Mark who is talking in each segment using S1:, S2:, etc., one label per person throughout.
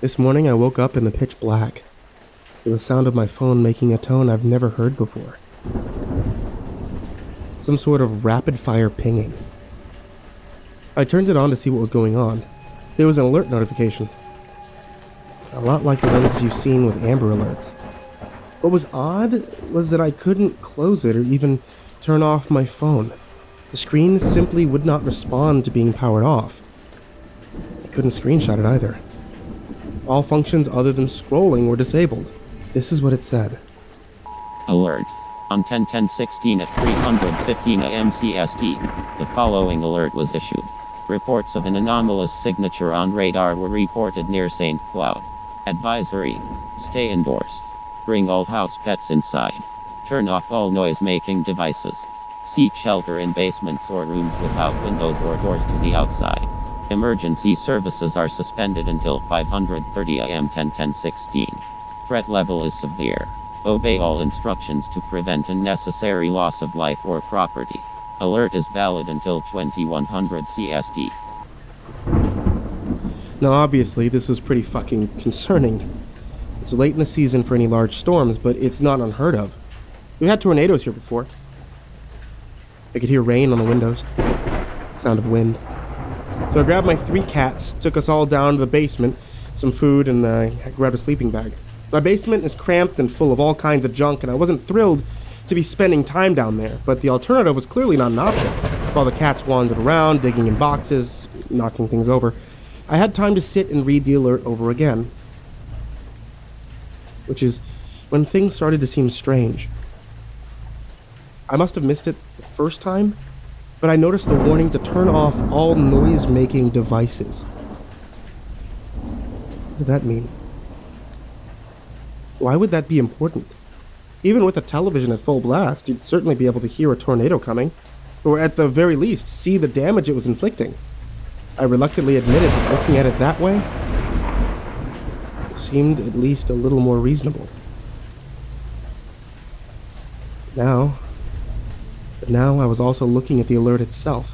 S1: This morning I woke up in the pitch black, with the sound of my phone making a tone I've never heard before. Some sort of rapid-fire pinging. I turned it on to see what was going on. There was an alert notification. A lot like the ones that you've seen with Amber Alerts. What was odd was that I couldn't close it or even turn off my phone. The screen simply would not respond to being powered off. I couldn't screenshot it either. All functions other than scrolling were disabled. This is what it said.
S2: Alert. On 10/10/16 at 3:15 a.m. CST, the following alert was issued. Reports of an anomalous signature on radar were reported near St. Cloud. Advisory. Stay indoors. Bring all house pets inside. Turn off all noise-making devices. Seek shelter in basements or rooms without windows or doors to the outside. Emergency services are suspended until 5:30 a.m. 10/10/16. Threat level is severe. Obey all instructions to prevent unnecessary loss of life or property. Alert is valid until 2100 CST.
S1: Now obviously this was pretty fucking concerning. It's late in the season for any large storms, but it's not unheard of. We've had tornadoes here before. I could hear rain on the windows. Sound of wind. So I grabbed my 3 cats, took us all down to the basement, some food, and I grabbed a sleeping bag. My basement is cramped and full of all kinds of junk, and I wasn't thrilled to be spending time down there, but the alternative was clearly not an option. While the cats wandered around, digging in boxes, knocking things over, I had time to sit and read the alert over again. Which is when things started to seem strange. I must have missed it the first time, but I noticed the warning to turn off all noise-making devices. What did that mean? Why would that be important? Even with a television at full blast, you'd certainly be able to hear a tornado coming, or at the very least, see the damage it was inflicting. I reluctantly admitted that looking at it that way seemed at least a little more reasonable. But now I was also looking at the alert itself.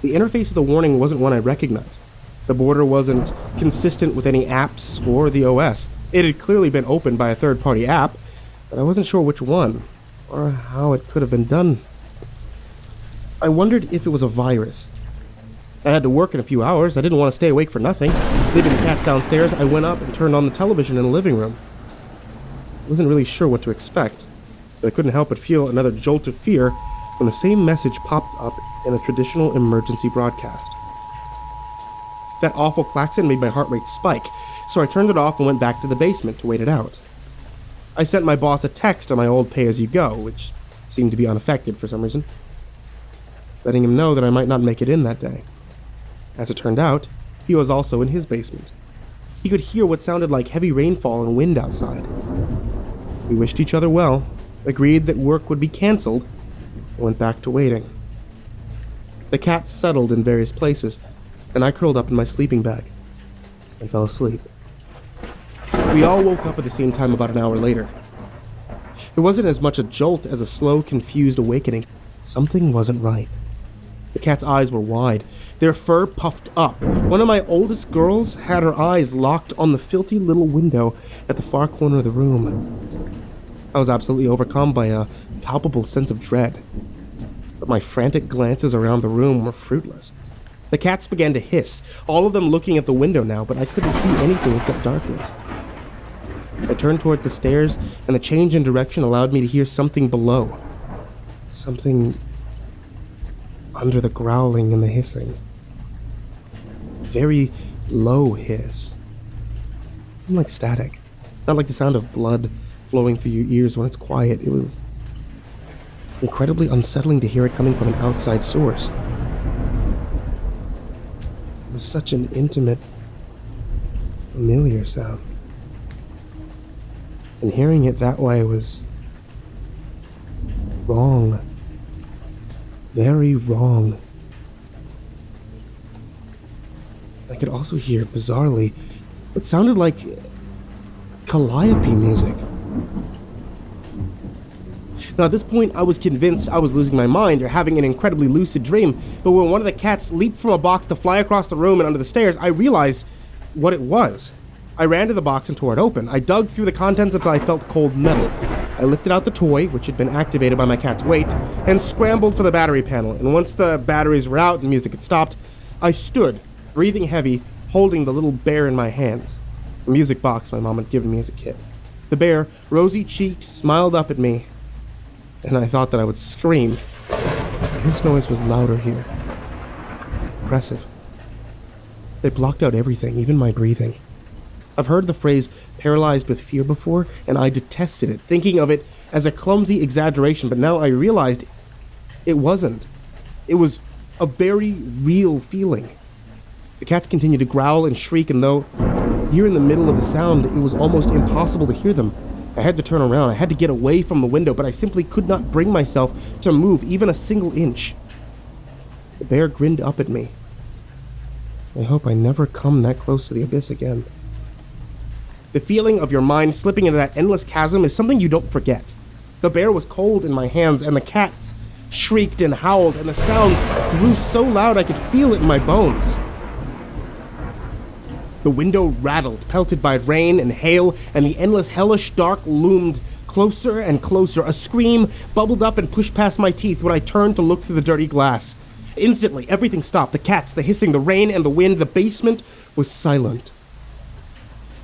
S1: The interface of the warning wasn't one I recognized. The border wasn't consistent with any apps or the OS. It had clearly been opened by a third-party app, but I wasn't sure which one, or how it could have been done. I wondered if it was a virus. I had to work in a few hours. I didn't want to stay awake for nothing. Leaving the cats downstairs, I went up and turned on the television in the living room. I wasn't really sure what to expect, but I couldn't help but feel another jolt of fear when the same message popped up in a traditional emergency broadcast. That awful klaxon made my heart rate spike, so I turned it off and went back to the basement to wait it out. I sent my boss a text on my old pay-as-you-go, which seemed to be unaffected for some reason, letting him know that I might not make it in that day. As it turned out, he was also in his basement. He could hear what sounded like heavy rainfall and wind outside. We wished each other well, agreed that work would be canceled, and went back to waiting. The cats settled in various places, and I curled up in my sleeping bag and fell asleep. We all woke up at the same time about an hour later. It wasn't as much a jolt as a slow, confused awakening. Something wasn't right. The cat's eyes were wide, their fur puffed up. One of my oldest girls had her eyes locked on the filthy little window at the far corner of the room. I was absolutely overcome by a palpable sense of dread, but my frantic glances around the room were fruitless. The cats began to hiss, all of them looking at the window now, but I couldn't see anything except darkness. I turned toward the stairs, and the change in direction allowed me to hear something below. Something under the growling and the hissing. Very low hiss. Something like static. Not like the sound of blood flowing through your ears when it's quiet. It was incredibly unsettling to hear it coming from an outside source. It was such an intimate, familiar sound. And hearing it that way was wrong. Very wrong. I could also hear, bizarrely, what sounded like calliope music. Now at this point, I was convinced I was losing my mind or having an incredibly lucid dream, but when one of the cats leaped from a box to fly across the room and under the stairs, I realized what it was. I ran to the box and tore it open. I dug through the contents until I felt cold metal. I lifted out the toy, which had been activated by my cat's weight, and scrambled for the battery panel. And once the batteries were out and music had stopped, I stood, breathing heavy, holding the little bear in my hands. The music box my mom had given me as a kid. The bear, rosy-cheeked, smiled up at me, and I thought that I would scream. His noise was louder here. Impressive. It blocked out everything, even my breathing. I've heard the phrase paralyzed with fear before, and I detested it, thinking of it as a clumsy exaggeration, but now I realized it wasn't. It was a very real feeling. The cats continued to growl and shriek, and though here in the middle of the sound, it was almost impossible to hear them. I had to turn around. I had to get away from the window, but I simply could not bring myself to move even a single inch. The bear grinned up at me. I hope I never come that close to the abyss again. The feeling of your mind slipping into that endless chasm is something you don't forget. The bear was cold in my hands, and the cats shrieked and howled, and the sound grew so loud I could feel it in my bones. The window rattled, pelted by rain and hail, and the endless hellish dark loomed closer and closer. A scream bubbled up and pushed past my teeth when I turned to look through the dirty glass. Instantly, everything stopped. The cats, the hissing, the rain, and the wind. The basement was silent.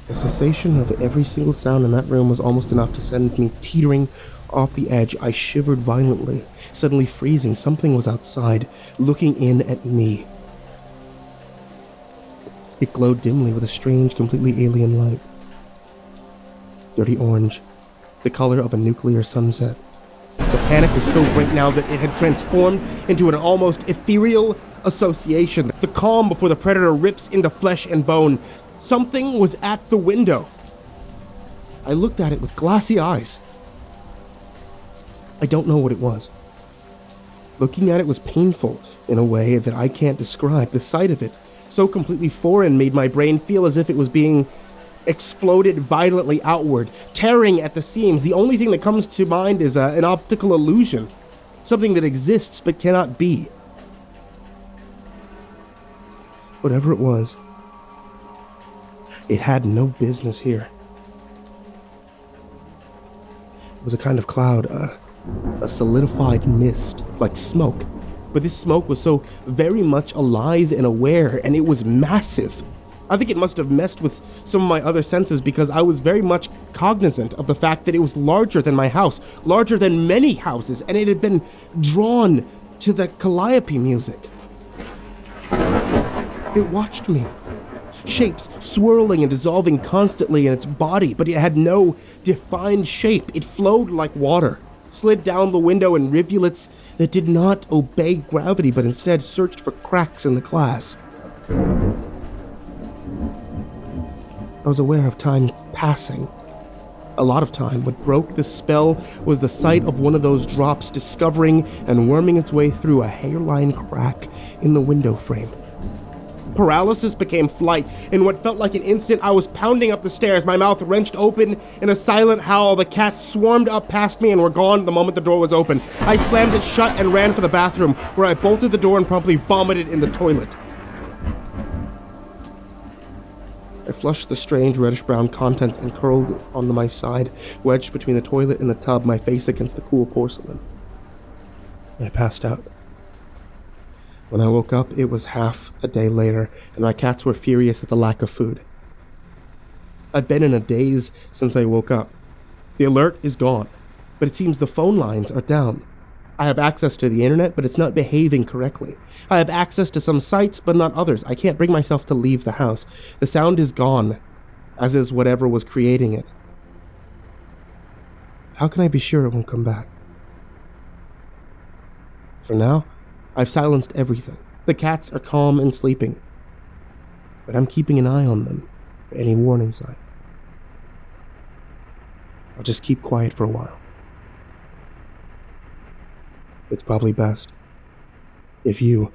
S1: The cessation of every single sound in that room was almost enough to send me teetering off the edge. I shivered violently, suddenly freezing. Something was outside, looking in at me. It glowed dimly with a strange, completely alien light. Dirty orange, the color of a nuclear sunset. The panic was so great now that it had transformed into an almost ethereal association. The calm before the predator rips into flesh and bone. Something was at the window. I looked at it with glassy eyes. I don't know what it was. Looking at it was painful in a way that I can't describe. The sight of it, so completely foreign, made my brain feel as if it was being exploded violently outward, tearing at the seams. The only thing that comes to mind is an optical illusion, something that exists but cannot be. Whatever it was, it had no business here. It was a kind of cloud, a solidified mist, like smoke. But this smoke was so very much alive and aware, and it was massive. I think it must have messed with some of my other senses because I was very much cognizant of the fact that it was larger than my house, larger than many houses, and it had been drawn to the calliope music. It watched me. Shapes swirling and dissolving constantly in its body, but it had no defined shape. It flowed like water, slid down the window in rivulets that did not obey gravity, but instead searched for cracks in the glass. I was aware of time passing. A lot of time. What broke the spell was the sight of one of those drops discovering and worming its way through a hairline crack in the window frame. Paralysis became flight. In what felt like an instant, I was pounding up the stairs, my mouth wrenched open in a silent howl. The cats swarmed up past me and were gone the moment the door was open. I slammed it shut and ran for the bathroom, where I bolted the door and promptly vomited in the toilet. I flushed the strange reddish-brown contents and curled onto my side, wedged between the toilet and the tub, my face against the cool porcelain. I passed out. When I woke up, it was half a day later, and my cats were furious at the lack of food. I've been in a daze since I woke up. The alert is gone, but it seems the phone lines are down. I have access to the internet, but it's not behaving correctly. I have access to some sites, but not others. I can't bring myself to leave the house. The sound is gone, as is whatever was creating it. How can I be sure it won't come back? For now, I've silenced everything. The cats are calm and sleeping, but I'm keeping an eye on them for any warning signs. I'll just keep quiet for a while. It's probably best if you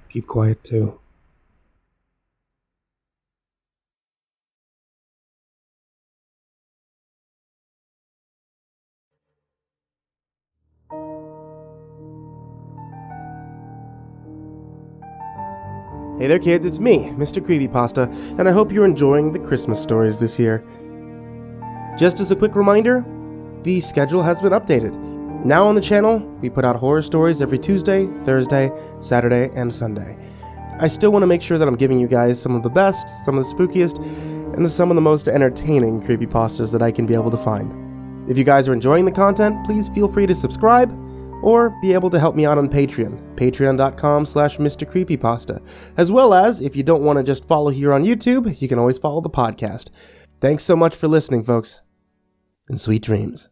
S1: keep quiet too. Hey there kids, it's me, MrCreepyPasta, and I hope you're enjoying the Christmas stories this year. Just as a quick reminder, the schedule has been updated. Now on the channel, we put out horror stories every Tuesday, Thursday, Saturday, and Sunday. I still want to make sure that I'm giving you guys some of the best, some of the spookiest, and some of the most entertaining creepypastas that I can be able to find. If you guys are enjoying the content, please feel free to subscribe, or be able to help me out on Patreon, patreon.com/MrCreepyPasta. As well as, if you don't want to just follow here on YouTube, you can always follow the podcast. Thanks so much for listening, folks, and sweet dreams.